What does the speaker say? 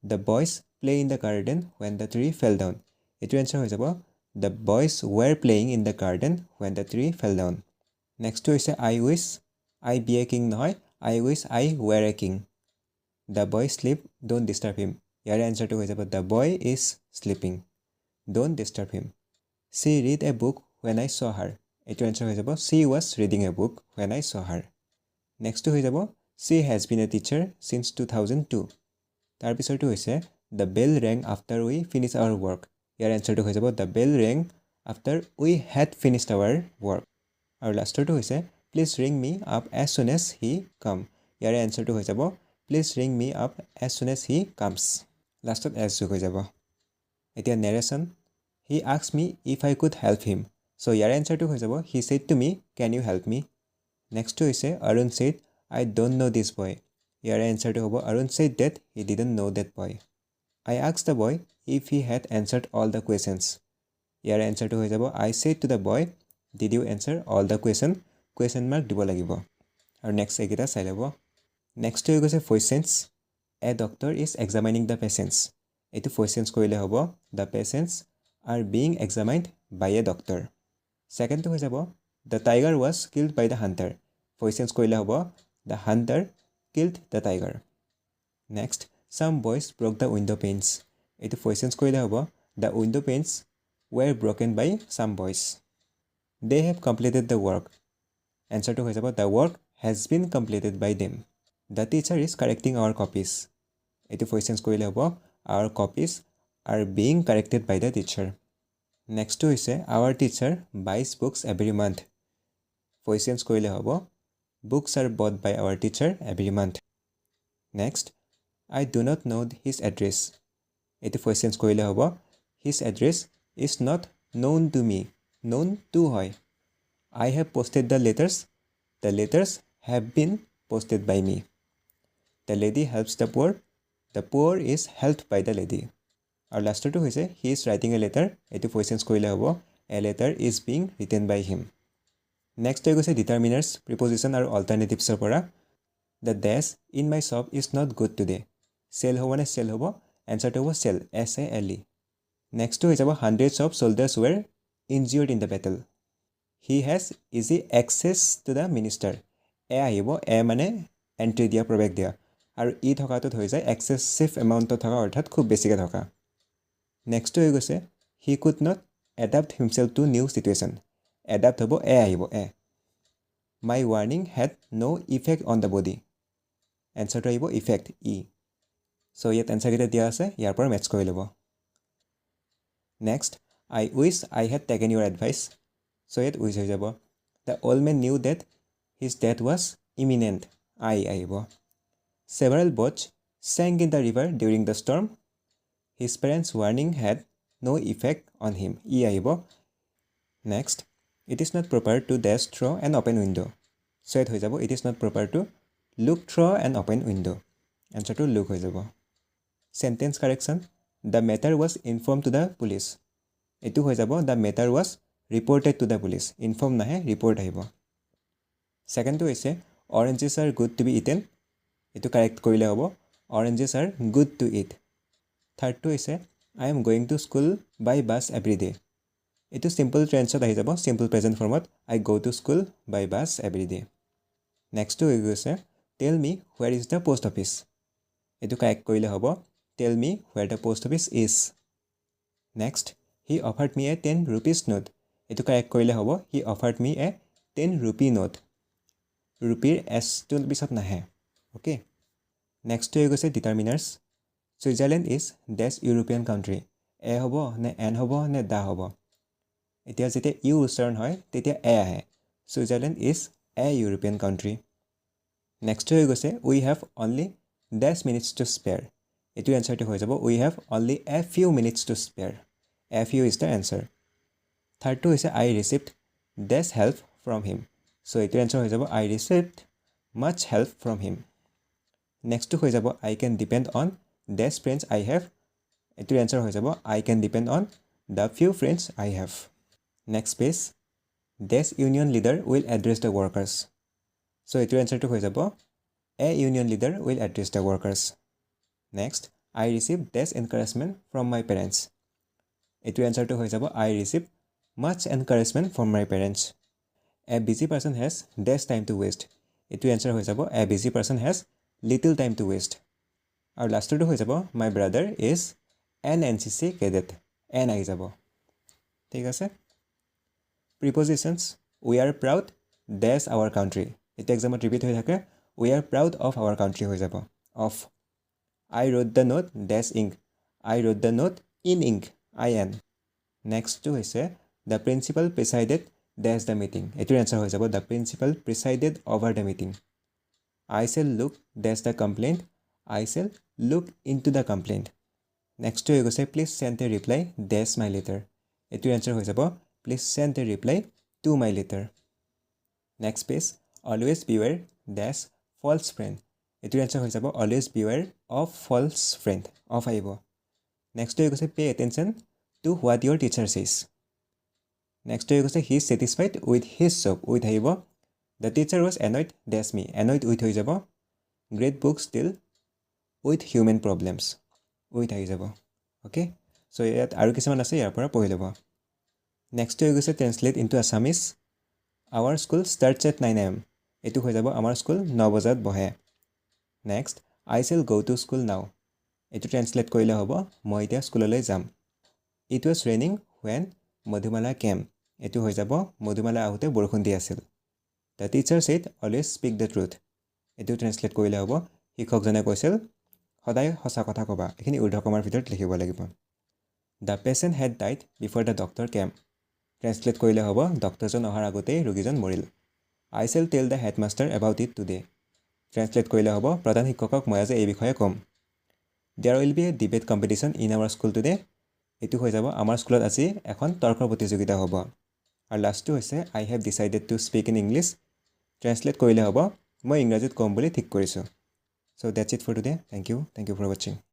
The boys play in the garden when the tree fell down. এইটো answer হৈ যাব the boys were playing in the garden when the tree fell down. Next হৈছে I wish I be a king নহয় I wish I were a king. The boy sleep, don't disturb him. ইয়াৰ এনসাৰটো হৈ যাব the boy is sleeping, don't disturb him. She read a book when I saw her. এইটো answer হৈ যাব she was reading a book when I saw her. Next হৈ যাব she has been a teacher since 2002. তাৰ পিছৰটো হৈছে the bell rang after we finished our work. ইয়াৰ এনসাৰটো হৈ যাব the bell rang after we had finished our work. আৰু লাষ্টৰটো হৈছে please ring me up as soon as he come. ইয়াৰ এনসাৰটো হৈ যাব please ring me up as soon as he comes. লাষ্টত as যোগ হৈ যাব. এতিয়া narration he asked me if I could help him. So ইয়াৰ এনসাৰটো হৈ যাব he said to me can you help me. Next হৈছে Arun said I don't know this boy. ইয়াৰ এনসাৰটো হ'ব Arun said that he didn't know that boy. I asked the boy if he had answered all the questions. ইয়াৰ এনসাৰটো হৈ যাব I said to the boy did you answer all the question mark দিব লাগিব. আৰু next এইকেইটা চাই ল'ব. Next হৈ গৈছে voice sense. A doctor is examining the patients. এইটো voice sense কৰিলে হ'ব the patients are being examined by a doctor. Secondটো হৈ যাব the tiger was killed by the hunter. voice sense কৰিলে হ'ব the hunter killed the tiger. Next, some boys broke the window panes. এইটো voice sense কৰিলে হ'ব the window panes were broken by some boys. They have completed the work. Answerটো হৈ যাব the work has been completed by them. The teacher is correcting our copies. এইটো voice sense কৰিলে হ'ব our copies are being corrected by the teacher. Next হৈছে our teacher buys books every month. voice sense কৰিলে হ'ব books are bought by our teacher every month. Next, I do not know his address. এইটো voice sense কৰিলে হ'ব his address is not known to me. known to হয় I have posted the letters. The letters have been posted by me. The lady helps the poor. The poor is helped by the lady. আৰু লাষ্টৰটো হৈছে he is writing a letter. এইটো voice sense কৰিলে হ'ব a letter is being written by him. Next হৈ গৈছে determiners, preposition আৰু alternatives পৰা. The dash in my shop is not good today. Sell হ'ব নে sell হ'ব? এনসাৰটো হ'ব sell, S-A-L-E. Next হৈ যাব hundreds of soldiers were injured in the battle. He has easy access to the minister. এ আহিব এ মানে এণ্ট্ৰি দিয়া প্ৰৱেশ দিয়া আৰু ই থকাটোত হৈ যায় এক্সেছিভ এমাউণ্টত থকা অৰ্থাৎ খুব বেছিকৈ থকা. নেক্সট হৈ গৈছে he could not adapt himself to new situation. adapt হ'ব এ আহিব এ. My warning had no effect on the body. এনসাৰটো আহিব effect ই. চ' ইয়াত এনসাৰকেইটা দিয়া আছে ইয়াৰ পৰা মেটচ কৰি ল'ব. Next I wish I had taken your advice. চ' ইয়াত wish হৈ যাব. The old man knew that his death was imminent. I আহিব. Several boats sank in the river during the storm. His parents' warning had no effect on him. ই আহিব. Next, it is not proper to dash through an open window. চ' ইয়াত হৈ যাব it is not proper to look through an open window. এনসাৰটো look হৈ যাব. Sentence correction. The matter was informed to the police. এইটো হৈ যাব the matter was reported to the police. inform নাহে report আহিব. Secondটো হৈছে oranges are good to be eaten. এইটো correct কৰিলে হ'ব oranges are good to eat. Thirdটো হৈছে I am going to school by bus every day. এইটো simple tenseত আহি যাব simple present formত I go to school by bus every day. Nextটো হৈ গৈছে tell me where is the post office. এইটো correct কৰিলে হ'ব tell me where the post office is. Next, he offered me a 10 rupees note. এইটো correct কৰিলে হ'ব he offered me a 10 rupee note. Rupeeৰ s টো পিছত নাহে. Okay. Next হৈ গৈছে determiners. Switzerland is dash European country. এ হ'ব নে এন হ'ব নে দা হ'ব? এতিয়া যেতিয়া ইউ উচ্চাৰণ হয় তেতিয়া এ আহে. Switzerland is a European country. Next হৈ গৈছে we have only dash minutes to spare. এইটো এনসাৰটো হৈ যাব we have only a few minutes to spare. A few is the answer. Thirdটো হৈছে I received dash help from him. So এইটো answer হৈ যাব I received much help from him. Nextটো হৈ যাব I can depend on dash friends I have. এইটো answer হৈ যাব I can depend on the few friends I have. Next page, dash union leader will address the workers. So এইটো এনসাৰটো হৈ যাব a union leader will address the workers. Next, I received dash encouragement from my parents. এইটো এনসাৰটো হৈ যাব I received much encouragement from my parents. A busy person has dash time to waste. এইটো answer হৈ যাব a busy person has little time to waste. আৰু লাষ্টৰটো হৈ যাব my brother is an NCC cadet. N আহি যাব ঠিক আছে prepositions we are proud dash our country. এটা এক্সামত ৰিপিট হৈ থাকে we are proud of our country হৈ যাব of. I wrote the note dash ink. I wrote the note in ink. IN. Next to হৈছে the principal presided dash the meeting. এটোৰ answer হৈ যাব the principal presided over the meeting. I shall look dash the complaint. I shall look into the complaint. Next to গৈছে please send a reply dash my letter. এটোৰ answer হৈ যাব please send a reply to my letter. Next page always beware dash false friend. এটোৰ answer হৈ যাব always beware of false friend. Of আহিব. Next to গৈছে pay attention to what your teacher says. Next to গৈছে he is satisfied with his job. With আহিব the teacher was annoyed dash me. Annoyed with হৈ যাব great books deal with human problems. With আহি যাব okay so ইয়াত আৰু কিছুমান আছে ইয়াৰ পৰা পঢ়ি ল'ব next to গৈছে translate into Assamese. Our school starts at 9 am. এটো হৈ যাব আমাৰ স্কুল 9 বজাত বহে next I shall go to school now. এটো ট্ৰান্সলেট কৰিলে হ'ব মই এতিয়া স্কুললৈ যাম It was raining when Madhumala came. এটো হৈ যাব মধুমালা আহোতে বৰষুণ দি আছিল The teacher said always speak the truth. এটো ট্ৰান্সলেট কৰিলে হ'ব শিক্ষকজনে কৈছিল সদায় সঁচা কথা ক'বা এখিনি উৰ্ধকমাৰ ভিতৰত লিখিব লাগিব The patient had died before the doctor came. Translate কৰিলে হ'ব ডক্টৰজন অহাৰ আগতেই ৰোগীজন মৰিল I shall tell the headmaster about it today. Translate কৰিলে হ'ব প্ৰধান শিক্ষকক মই আজি এই বিষয়ে ক'ম There will be a debate competition in our school today. এটো হৈ যাব আমাৰ স্কুলত আজি এখন তৰ্ক প্ৰতিযোগিতা হ'ব আৰু লাষ্টটো হৈছে I have decided to speak in English. Translate কৰিলে হ'ব মই ইংৰাজীত ক'ম বুলি ঠিক কৰিছোঁ So that's it for today. Thank you for watching.